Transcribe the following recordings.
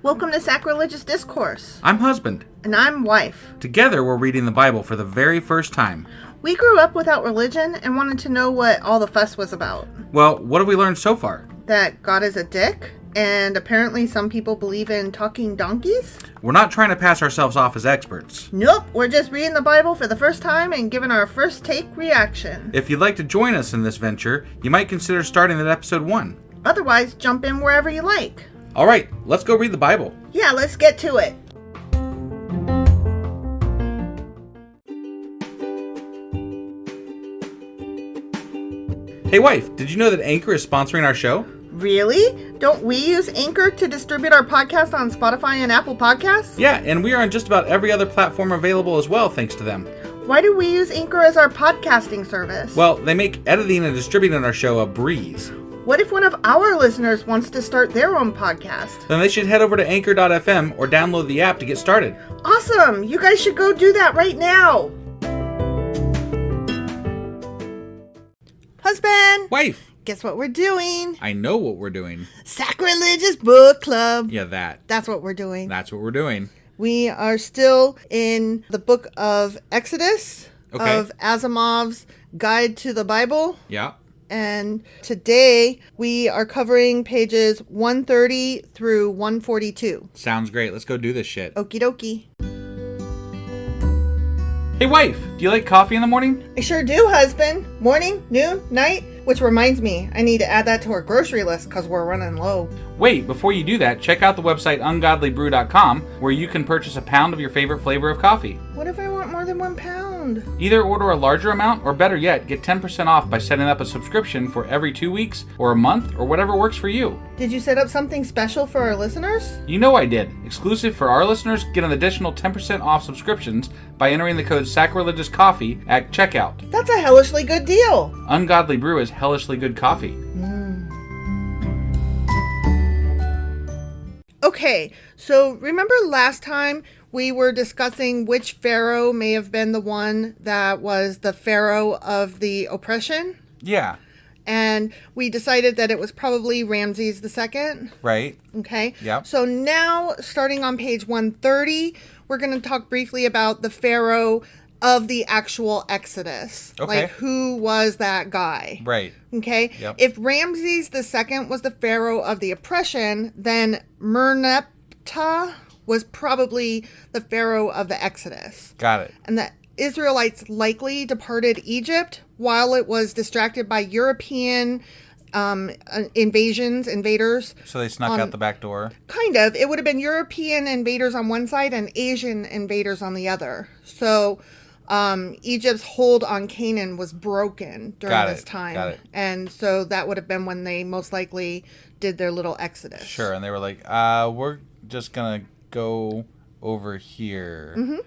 Welcome to Sacrilegious Discourse. I'm husband. And I'm wife. Together, we're reading the Bible for the very first time. We grew up without religion and wanted to know what all the fuss was about. Well, what have we learned so far? That God is a dick, and apparently some people believe in talking donkeys. We're not trying to pass ourselves off as experts. Nope, we're just reading the Bible for the first time and giving our first take reaction. If you'd like to join us in this venture, you might consider starting at episode 1. Otherwise, jump in wherever you like. All right, let's go read the Bible. Yeah, let's get to it. Hey wife, did you know that Anchor is sponsoring our show? Really? Don't we use Anchor to distribute our podcast on Spotify and Apple Podcasts? Yeah, and we are on just about every other platform available as well, thanks to them. Why do we use Anchor as our podcasting service? Well, they make editing and distributing our show a breeze. What if one of our listeners wants to start their own podcast? Then they should head over to anchor.fm or download the app to get started. Awesome! You guys should go do that right now! Husband! Wife! Guess what we're doing? I know what we're doing. Sacrilegious Book Club! Yeah, that. That's what we're doing. That's what we're doing. We are still in the book of Exodus, of Asimov's Guide to the Bible. Yeah. And today we are covering pages 130 through 142. Sounds great. Let's go do this shit. Okie dokie. Hey wife, do you like coffee in the morning? I sure do, husband. Morning, noon, night. Which reminds me, I need to add that to our grocery list because we're running low. Wait, before you do that, check out the website ungodlybrew.com where you can purchase a pound of your favorite flavor of coffee. What if I want more than 1 pound? Either order a larger amount or better yet, get 10% off by setting up a subscription for every 2 weeks or a month or whatever works for you. Did you set up something special for our listeners? You know I did. Exclusive for our listeners, get an additional 10% off subscriptions by entering the code SACRILEGIOUSCOFFEE at checkout. That's a hellishly good deal. Ungodly Brew is hellishly good coffee. Okay, so remember last time we were discussing which Pharaoh may have been the one that was the Pharaoh of the oppression? Yeah. And we decided that it was probably Ramses II. Right. Okay. Yep. So now, starting on page 130, we're going to talk briefly about the Pharaoh of the actual Exodus. Okay. Like, who was that guy? Right. Okay. Yep. If Ramses II was the Pharaoh of the oppression, then Merneptah was probably the Pharaoh of the Exodus. Got it. And the Israelites likely departed Egypt while it was distracted by European invaders. So they snuck out the back door? Kind of. It would have been European invaders on one side and Asian invaders on the other. So Egypt's hold on Canaan was broken during this time. Got it. And so that would have been when they most likely did their little exodus. Sure. And they were like, we're just going to go over here. Mm-hmm.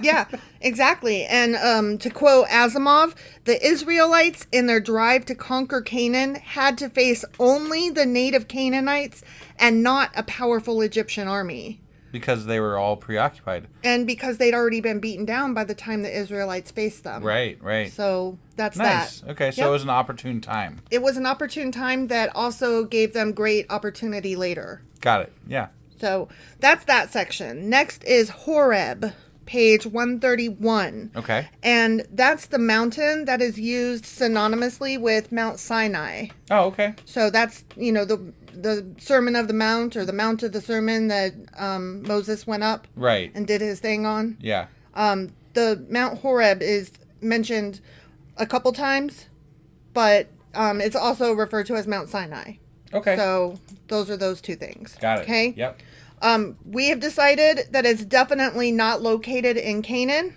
Yeah, exactly. And to quote Asimov, the Israelites in their drive to conquer Canaan had to face only the native Canaanites and not a powerful Egyptian army. Because they were all preoccupied. And because they'd already been beaten down by the time the Israelites faced them. Right, right. So that's nice. that. Okay, so It was an opportune time. It was an opportune time that also gave them great opportunity later. Got it, yeah. So that's that section. Next is Horeb. Page 131. Okay. And that's the mountain that is used synonymously with Mount Sinai. Oh, okay. So that's, the Sermon of the Mount or the Mount of the Sermon that Moses went up and did his thing on. Yeah. The Mount Horeb is mentioned a couple times, but it's also referred to as Mount Sinai. Okay. So those are those two things. Got it. Okay? Yep. We have decided that it's definitely not located in Canaan,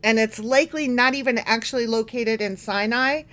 and it's likely not even actually located in Sinai.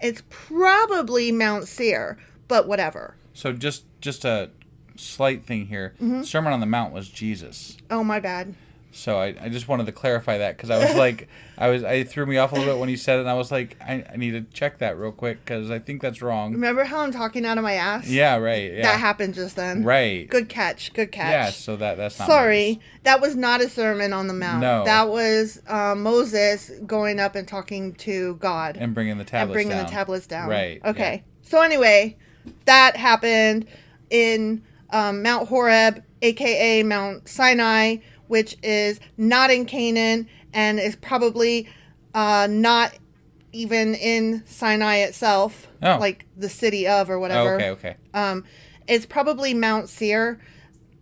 It's probably Mount Seir, but whatever. So just a slight thing here. Mm-hmm. Sermon on the Mount was Jesus. Oh, my bad. So I just wanted to clarify that because I was like, it threw me off a little bit when you said it, and I was like, I need to check that real quick because I think that's wrong. Remember how I'm talking out of my ass? Yeah, right. Yeah. That happened just then. Right. Good catch. Yeah, so that's not Sorry, Moses. that was not a sermon on the mount. No. That was Moses going up and talking to God. And bringing the tablets down. Right. Okay. Yeah. So anyway, that happened in Mount Horeb, a.k.a. Mount Sinai, which is not in Canaan and is probably not even in Sinai itself, like the city of or whatever. Oh, okay. It's probably Mount Seir,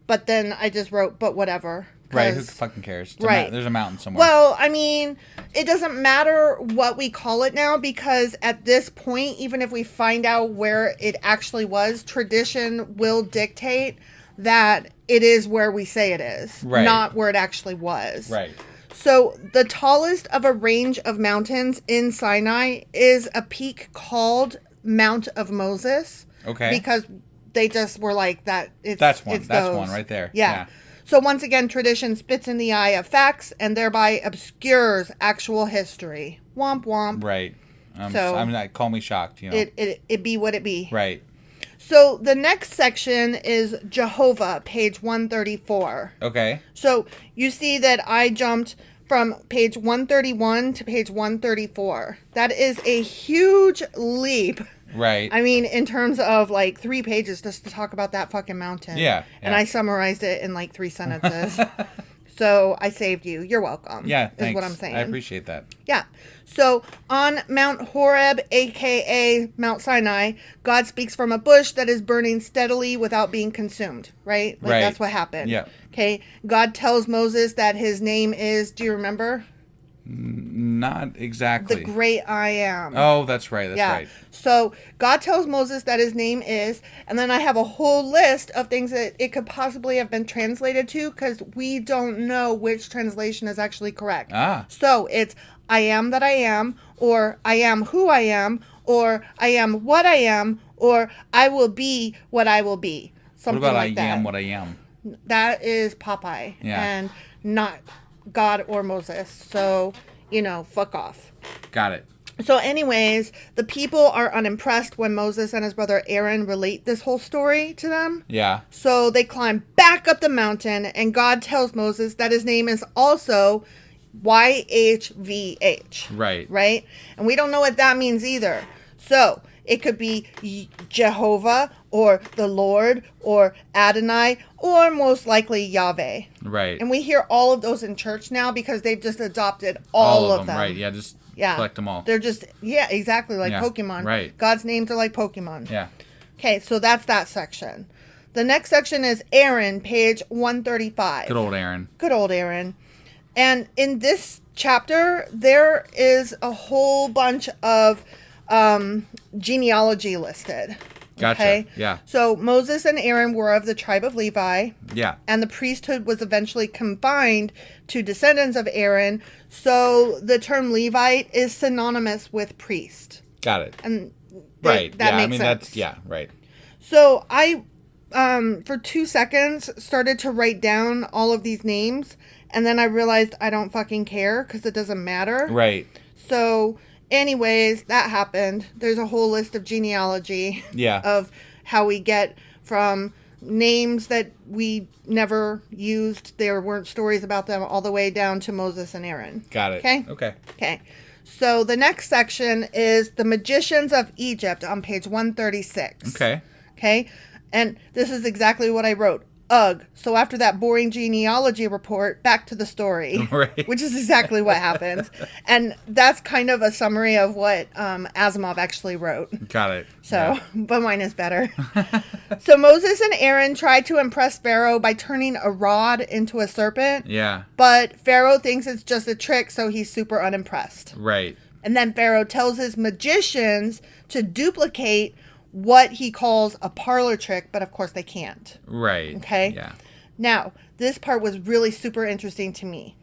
but then I just wrote, but whatever. Right, who fucking cares? There's a mountain somewhere. Well, I mean, it doesn't matter what we call it now because at this point, even if we find out where it actually was, tradition will dictate that it is where we say it is, not where it actually was. Right. So the tallest of a range of mountains in Sinai is a peak called Mount of Moses. Okay. Because they just were like that. That's one right there. Yeah. So once again, tradition spits in the eye of facts and thereby obscures actual history. Womp womp. Right. So I'm not. Call me shocked. You know. It be what it be. Right. So the next section is Jehova, page 134. Okay. So you see that I jumped from page 131 to page 134. That is a huge leap. Right. I mean, in terms of like 3 pages just to talk about that fucking mountain. Yeah. And I summarized it in like 3 sentences. So I saved you. You're welcome. Yeah, thanks. Is what I'm saying. I appreciate that. Yeah. So on Mount Horeb, a.k.a. Mount Sinai, God speaks from a bush that is burning steadily without being consumed, right? Like that's what happened. Yeah. Okay. God tells Moses that his name is, do you remember? Not exactly. The great I am. Oh, that's right. That's right. So God tells Moses that his name is, and then I have a whole list of things that it could possibly have been translated to because we don't know which translation is actually correct. So it's I am that I am, or I am who I am, or I am what I am, or I will be what I will be. Something what about like I that. am what I am? That is Popeye. Yeah. And not God or Moses. So, fuck off. Got it. So anyways, the people are unimpressed when Moses and his brother Aaron relate this whole story to them. Yeah. So they climb back up the mountain and God tells Moses that his name is also YHVH. Right. Right? And we don't know what that means either. So it could be Jehova or the Lord or Adonai or most likely Yahweh. Right. And we hear all of those in church now because they've just adopted all of them. Right. Yeah. Just collect them all. They're just, exactly like Pokemon. Right. God's names are like Pokemon. Yeah. Okay. So that's that section. The next section is Aaron, page 135. Good old Aaron. Good old Aaron. And in this chapter, there is a whole bunch of genealogy listed. Gotcha. Okay? Yeah. So Moses and Aaron were of the tribe of Levi. Yeah. And the priesthood was eventually confined to descendants of Aaron. So the term Levite is synonymous with priest. Got it. And right. That makes sense. That's right. So I, for 2 seconds, started to write down all of these names. And then I realized I don't fucking care because it doesn't matter. Right. So anyways, that happened. There's a whole list of genealogy of how we get from names that we never used. There weren't stories about them all the way down to Moses and Aaron. Got it. Okay? Okay. So the next section is the magicians of Egypt on page 136. Okay. Okay? And this is exactly what I wrote. Ugh. So after that boring genealogy report, back to the story. Right. Which is exactly what happened. And that's kind of a summary of what Asimov actually wrote. Got it. So, but mine is better. So Moses and Aaron tried to impress Pharaoh by turning a rod into a serpent. Yeah. But Pharaoh thinks it's just a trick, so he's super unimpressed. Right. And then Pharaoh tells his magicians to duplicate what he calls a parlor trick, but of course they can't. Right. Okay? Yeah. Now, this part was really super interesting to me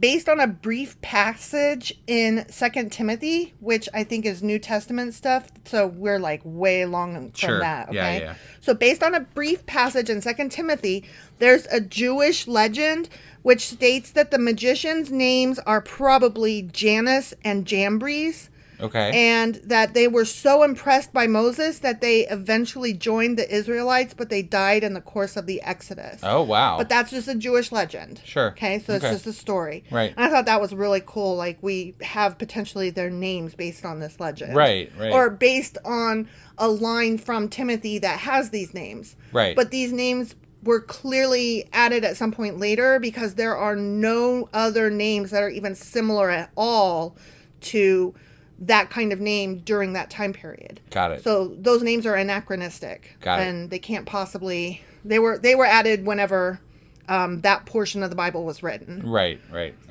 based on a brief passage in 2 Timothy, which I think is New Testament stuff. So we're like way long from that. Okay. Yeah. So based on a brief passage in 2 Timothy, there's a Jewish legend which states that the magicians' names are probably Janus and Jambres. Okay. And that they were so impressed by Moses that they eventually joined the Israelites, but they died in the course of the Exodus. Oh, wow. But that's just a Jewish legend. Sure. Okay, so it's just a story. Right. And I thought that was really cool. Like, we have potentially their names based on this legend. Right. Or based on a line from Timothy that has these names. Right. But these names were clearly added at some point later because there are no other names that are even similar at all to that kind of name during that time period. Got it. So those names are anachronistic. Got it. And they can't possibly... They were added whenever that portion of the Bible was written. Right.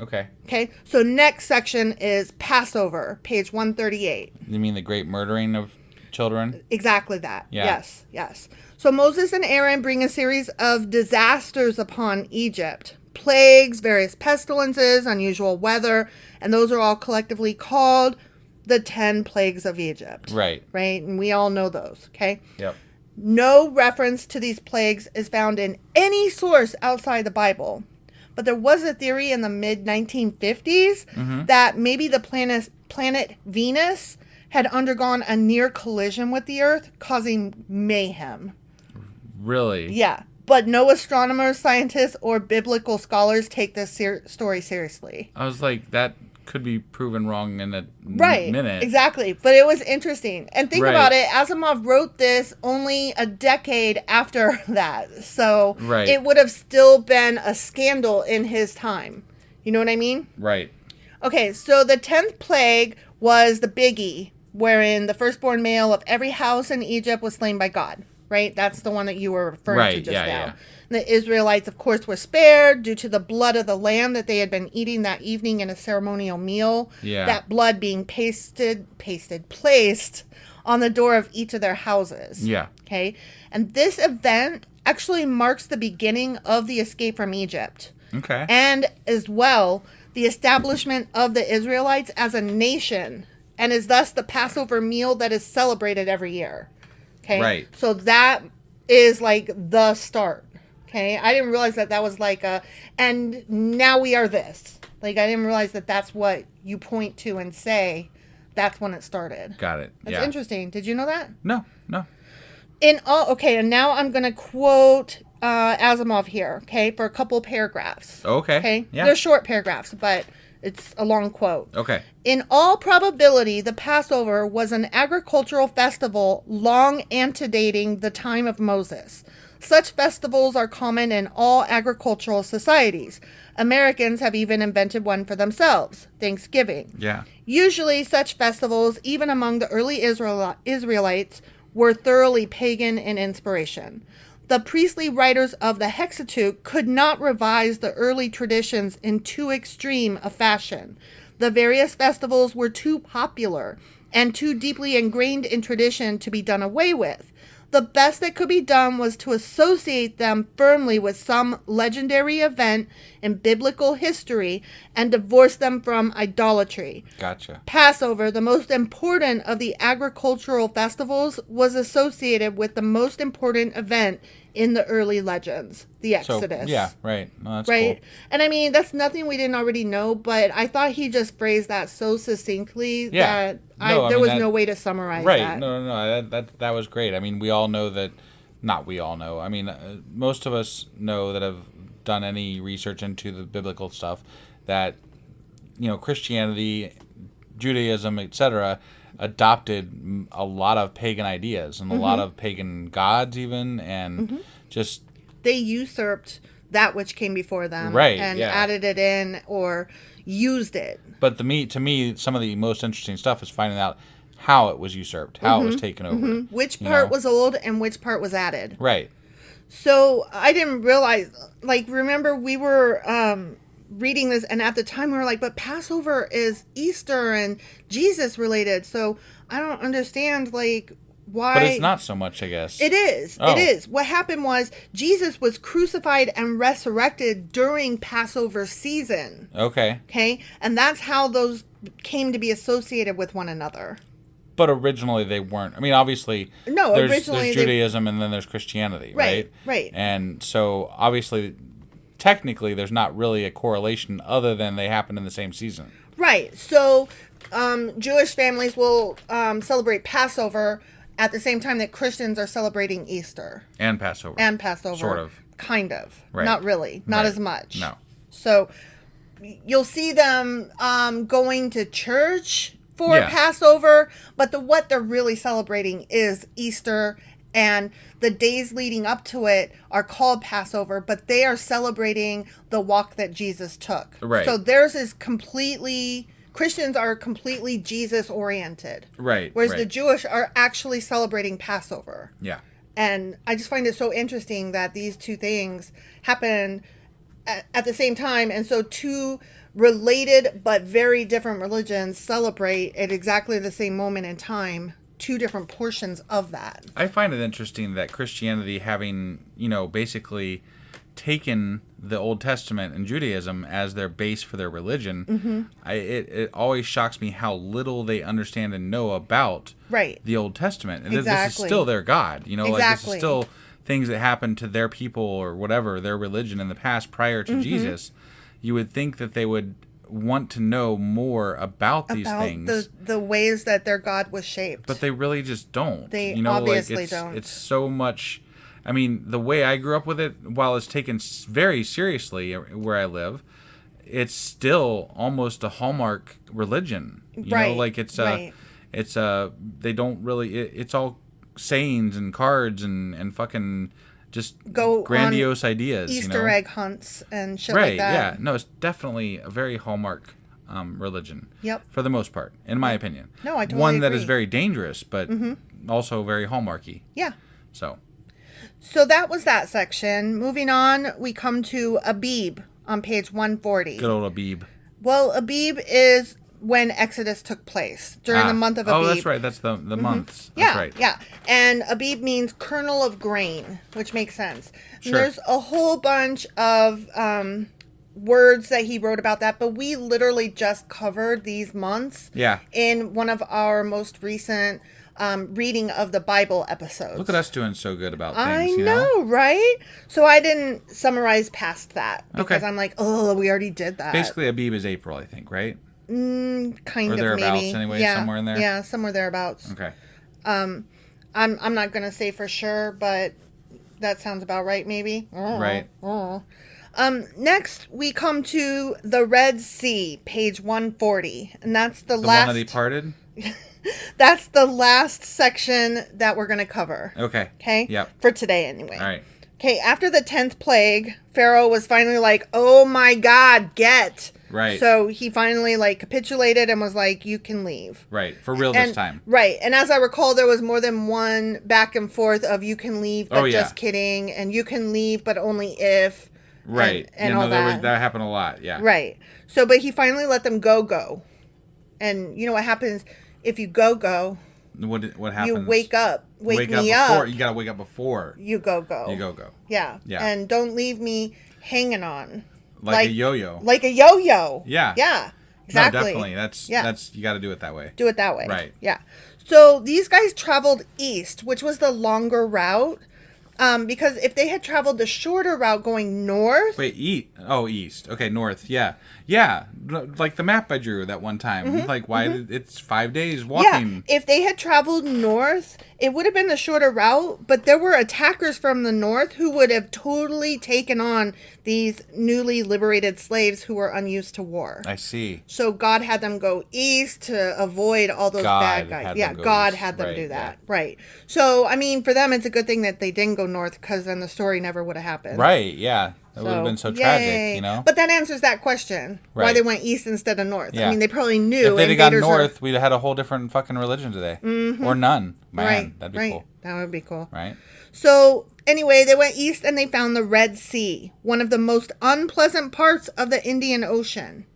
Okay. Okay, so next section is Passover, page 138. You mean the great murdering of children? Exactly that. Yeah. Yes. So Moses and Aaron bring a series of disasters upon Egypt. Plagues, various pestilences, unusual weather, and those are all collectively called the 10 plagues of Egypt. Right. And we all know those, okay? Yep. No reference to these plagues is found in any source outside the Bible. But there was a theory in the mid-1950s that maybe the planet Venus had undergone a near collision with the Earth, causing mayhem. Really? Yeah. But no astronomers, scientists, or biblical scholars take this story seriously. I was like, that could be proven wrong in a minute. Exactly. But it was interesting. And think about it, Asimov wrote this only a decade after that. So it would have still been a scandal in his time. You know what I mean? Right. Okay, so the 10th plague was the biggie, wherein the firstborn male of every house in Egypt was slain by God. Right? That's the one that you were referring to just now. Yeah. And the Israelites, of course, were spared due to the blood of the lamb that they had been eating that evening in a ceremonial meal. Yeah. That blood being placed on the door of each of their houses. Yeah. Okay? And this event actually marks the beginning of the escape from Egypt. Okay. And as well, the establishment of the Israelites as a nation, and is thus the Passover meal that is celebrated every year. Okay. Right. So that is like the start. Okay. I didn't realize that was like and now we are this. Like, I didn't realize that that's what you point to and say that's when it started. Got it. That's interesting. Did you know that? No. Okay. And now I'm going to quote Asimov here. Okay. For a couple paragraphs. Okay. Yeah. They're short paragraphs, but it's a long quote. Okay. In all probability, the Passover was an agricultural festival long antedating the time of Moses. Such festivals are common in all agricultural societies. Americans have even invented one for themselves, Thanksgiving. Yeah. Usually, such festivals, even among the early Israelites, were thoroughly pagan in inspiration. The priestly writers of the Hexateuch could not revise the early traditions in too extreme a fashion. The various festivals were too popular and too deeply ingrained in tradition to be done away with. The best that could be done was to associate them firmly with some legendary event in biblical history and divorce them from idolatry. Gotcha. Passover, the most important of the agricultural festivals, was associated with the most important event in the early legends, the Exodus. Right. No, that's right? cool. And I mean, that's nothing we didn't already know, but I thought he just phrased that so succinctly that there was no way to summarize that. Right. No. That was great. I mean, we all know that, not we all know. I mean, most of us know that have done any research into the biblical stuff that, Christianity, Judaism, etc., adopted a lot of pagan ideas and a lot of pagan gods even, and just... They usurped that which came before them, and added it in or used it. But to me, some of the most interesting stuff is finding out how it was usurped, how it was taken over. Which part was old and which part was added. Right. So I didn't realize, remember we were... reading this, and at the time we were like, but Passover is Easter and Jesus related, so I don't understand why... But it's not so much, I guess. It is. Oh. It is. What happened was Jesus was crucified and resurrected during Passover season. Okay. Okay? And that's how those came to be associated with one another. But originally they weren't. I mean, obviously, No, there's Judaism and then there's Christianity, right? Right. And so, obviously, technically, there's not really a correlation other than they happen in the same season. Right. So, Jewish families will celebrate Passover at the same time that Christians are celebrating Easter. And Passover. Sort of. Kind of. Right. Not really. Not right. as much. No. So, you'll see them going to church for Passover, but what they're really celebrating is Easter, and the days leading up to it are called Passover, but they are celebrating the walk that Jesus took. Right. So theirs is Christians are completely Jesus oriented. Right. Whereas the Jewish are actually celebrating Passover. Yeah. And I just find it so interesting that these two things happen at the same time, and so two related but very different religions celebrate at exactly the same moment in time two different portions of that. I find it interesting that Christianity, having, basically taken the Old Testament and Judaism as their base for their religion, it always shocks me how little they understand and know about the Old Testament. And exactly. This is still their God, Exactly. like this is still things that happened to their people or whatever, their religion in the past prior to Jesus. You would think that they would want to know more about these things. The ways that their God was shaped. But they really just don't. They obviously don't. It's so much... I mean, the way I grew up with it, while it's taken very seriously where I live, it's still almost a Hallmark religion. You know, like it's they don't really... It's all sayings and cards and fucking... just grandiose ideas, Easter egg hunts and shit like that. Yeah. No, it's definitely a very Hallmark religion. Yep. For the most part, in my opinion. No, I totally One agree. that is very dangerous, but also very Hallmarky. Yeah. So that was that section. Moving on, we come to Abib on page 140. good old Abib. Well, Abib is when Exodus took place, during the month of Abib. Oh, that's right. That's the months. Yeah, That's right. yeah. And Abib means kernel of grain, which makes sense. Sure. And there's a whole bunch of words that he wrote about that, but we literally just covered these months in one of our most recent reading of the Bible episodes. Look at us doing so good about I things, know, right? So I didn't summarize past that because Okay. I'm like, oh, we already did that. Basically, Abib is April, I think, right? Kind or of, thereabouts, maybe. anyway, Yeah, somewhere in there? Yeah, somewhere thereabouts. Okay. I'm not gonna say for sure, but that sounds about right, maybe. Right. Next we come to the Red Sea, page 140, and that's the The last. one that he parted? That's the last section that we're gonna cover. Okay. Okay. Yep. For today, anyway. All right. Okay. After the 10th plague, Pharaoh was finally like, "Oh my God, get!" Right. So he finally capitulated and was like, "You can leave." Right. For real this time. Right. And as I recall, there was more than one back and forth of "you can leave," but just kidding, and "you can leave, but only if." Right. And all that. That happened a lot. Yeah. Right. So, but he finally let them go. And you know what happens if you go? What happens? You wake up. Wake me before, up. You gotta wake up before. You go. You go. Yeah. Yeah. And don't leave me hanging on. Like a yo-yo. Like a yo-yo. Yeah. Yeah. Exactly. No, definitely. That's you got to do it that way. Do it that way. Right. Yeah. So these guys traveled east, which was the longer route. Because if they had traveled the shorter route going north... Wait, east. Okay, north. Yeah. Yeah. Like the map I drew that one time. Like, why it's 5 days walking. Yeah, if they had traveled north, it would have been the shorter route, but there were attackers from the north who would have totally taken on these newly liberated slaves who were unused to war. I see. So God had them go east to avoid all those bad guys. Yeah, God had them do that. Yeah. Right. So, I mean, for them, it's a good thing that they didn't go north, because then the story never would have happened. Right, yeah. That would have been so tragic, you know? But that answers that question. Right. Why they went east instead of north. Yeah. I mean, they probably knew. If they'd have gone north, we'd have had a whole different fucking religion today. Or none. Man, that'd be cool. That would be cool. Right. So, anyway, they went east and they found the Red Sea, one of the most unpleasant parts of the Indian Ocean.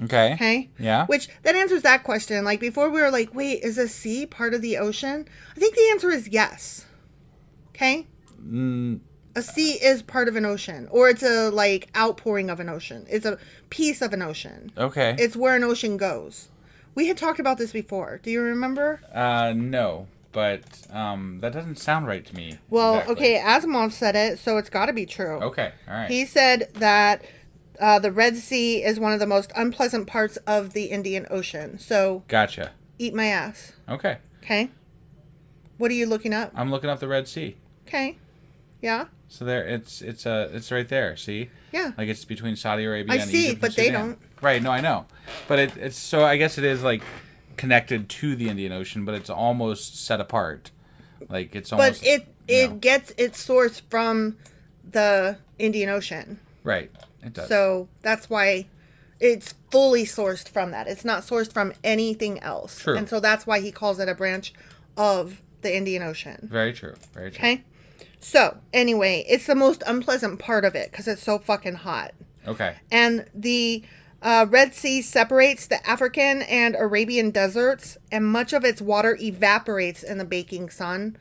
Okay. Okay? Yeah. Which, that answers that question. Like, before we were like, wait, is the sea part of the ocean? I think the answer is yes. Okay? A sea is part of an ocean. Or it's a, like, outpouring of an ocean. It's a piece of an ocean. Okay. It's where an ocean goes. We had talked about this before. Do you remember? No. But that doesn't sound right to me. Well, exactly. okay, Asimov said it, so it's got to be true. Okay, all right. He said that the Red Sea is one of the most unpleasant parts of the Indian Ocean. So, Gotcha. eat my ass. Okay. Okay? What are you looking up? I'm looking up the Red Sea. Okay. Yeah? So there, it's right there. See? Yeah. Like it's between Saudi Arabia I and see, Egypt but and they Sudan. don't. Right? No, I know. But it's so I guess it is like connected to the Indian Ocean, but it's almost set apart. Like it's almost. But it gets its source from the Indian Ocean. Right. It does. So that's why it's fully sourced from that. It's not sourced from anything else. True. And so that's why he calls it a branch of the Indian Ocean. Very true. Very true. Okay? So, anyway, it's the most unpleasant part of it because it's so fucking hot. Okay. And the Red Sea separates the African and Arabian deserts, and much of its water evaporates in the baking sun.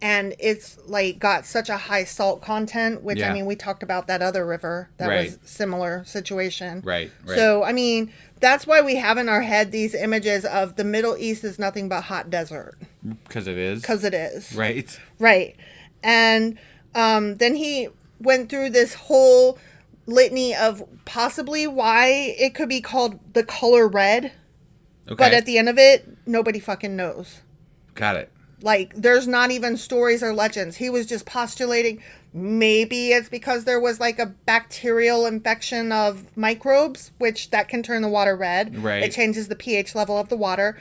And it's like got such a high salt content, which Yeah. I mean, we talked about that other river that Right. was similar situation. Right. Right. So, I mean, that's why we have in our head these images of the Middle East is nothing but hot desert. Because it is. Because it is. Right. Right. And then he went through this whole litany of possibly why it could be called the color red. Okay. But at the end of it, nobody fucking knows. Got it. Like, there's not even stories or legends. He was just postulating maybe it's because there was like a bacterial infection of microbes, which that can turn the water red. Right. It changes the pH level of the water.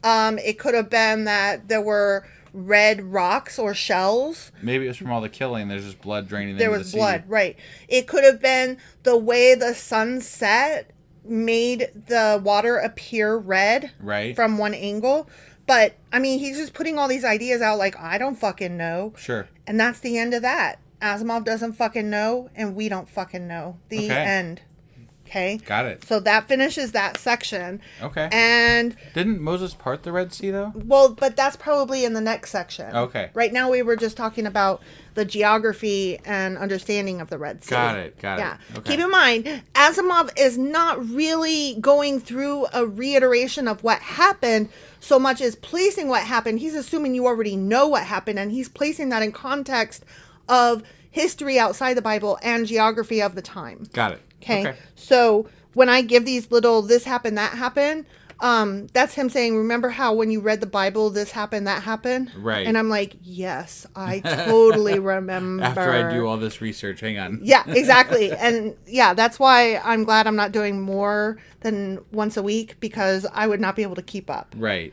It could have been that there were red rocks or shells. Maybe it was from all the killing. There's just blood draining There into was the blood, sea. right. It could have been the way the sun set made the water appear red Right. from one angle. But, I mean, he's just putting all these ideas out like, I don't fucking know. Sure. And that's the end of that. Asimov doesn't fucking know, and we don't fucking know. The Okay. end. Okay? Got it. So that finishes that section. Okay. And, Didn't Moses part the Red Sea, though? well, but that's probably in the next section. Okay. Right now we were just talking about the geography and understanding of the Red Sea. Got it. Yeah. Okay. Keep in mind, Asimov is not really going through a reiteration of what happened so much as placing what happened. He's assuming you already know what happened, and he's placing that in context of history outside the Bible and geography of the time. Got it. Okay. So when I give these little this happened, that happened, that's him saying, remember how when you read the Bible, this happened, that happened? Right. And I'm like, yes, I totally remember. After I do all this research, hang on. Yeah, exactly. And yeah, that's why I'm glad I'm not doing more than once a week, because I would not be able to keep up. Right.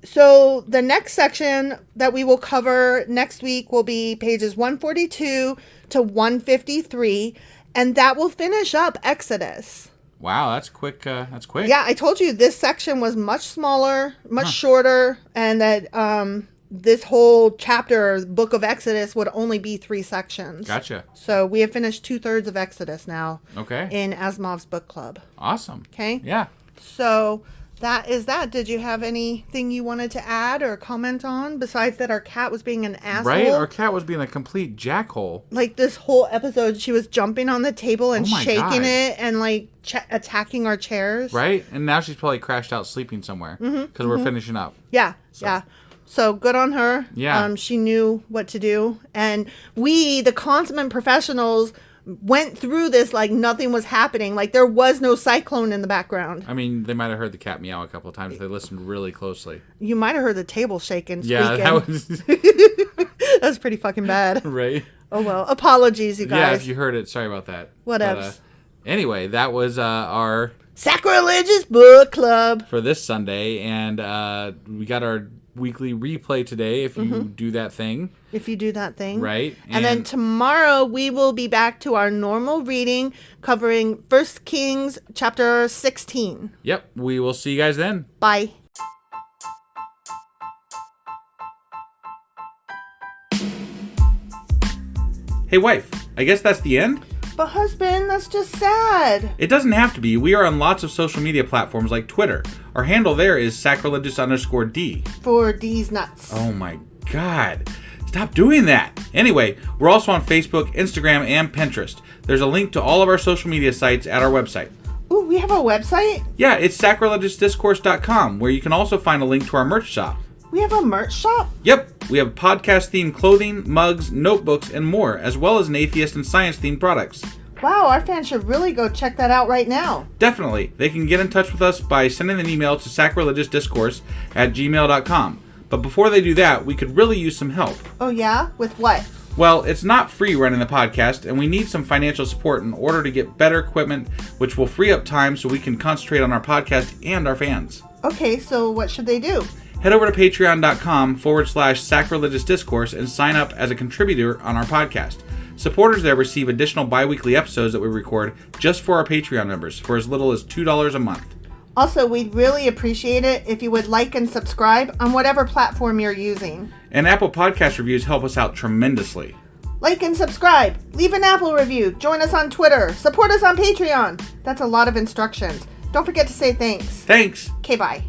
So the next section that we will cover next week will be pages 142 to 153, and that will finish up Exodus. Wow, that's quick. That's quick. Yeah, I told you this section was much smaller, much shorter, and that this whole chapter, Book of Exodus, would only be 3 sections. Gotcha. So we have finished 2/3 of Exodus now. Okay. In Asimov's book club. Awesome. Okay. Yeah. So that is that. Did you have anything you wanted to add or comment on besides that our cat was being an asshole? Right? Our cat was being a complete jackhole. Like this whole episode, she was jumping on the table and Oh my shaking God. it and like attacking our chairs. Right? And now she's probably crashed out sleeping somewhere because we're finishing up. Yeah, yeah. So good on her. Yeah. She knew what to do. And we, the consummate professionals, went through this like nothing was happening. Like there was no cyclone in the background. I mean, they might have heard the cat meow a couple of times if they listened really closely. You might have heard the table shaking, Yeah, squeaking. that was That was pretty fucking bad. right. Oh well. Apologies, you guys. Yeah, if you heard it, sorry about that. Whatevs. Anyway, that was our Sacrilegious Book Club. for this Sunday, and we got our weekly replay today. If you do that thing, If you do that thing. right? And then tomorrow we will be back to our normal reading covering 1 Kings chapter 16. Yep, we will see you guys then. Bye. Hey, wife. I guess that's the end. But husband, that's just sad. It doesn't have to be. We are on lots of social media platforms like Twitter. Our handle there is sacrilegious_D. For D's nuts. Oh my God. Stop doing that. Anyway, we're also on Facebook, Instagram, and Pinterest. There's a link to all of our social media sites at our website. Ooh, we have a website? Yeah, it's sacrilegiousdiscourse.com, where you can also find a link to our merch shop. We have a merch shop? Yep, we have podcast-themed clothing, mugs, notebooks, and more, as well as an atheist and science-themed products. Wow, our fans should really go check that out right now. Definitely. They can get in touch with us by sending an email to sacrilegiousdiscourse@gmail.com. But before they do that, we could really use some help. Oh yeah? With what? Well, it's not free running the podcast, and we need some financial support in order to get better equipment, which will free up time so we can concentrate on our podcast and our fans. Okay, so what should they do? Head over to patreon.com/sacrilegious discourse and sign up as a contributor on our podcast. Supporters there receive additional bi-weekly episodes that we record just for our Patreon members for as little as $2 a month. Also, we'd really appreciate it if you would like and subscribe on whatever platform you're using. And Apple Podcast reviews help us out tremendously. Like and subscribe. Leave an Apple review. Join us on Twitter. Support us on Patreon. That's a lot of instructions. Don't forget to say thanks. Thanks. Okay, bye.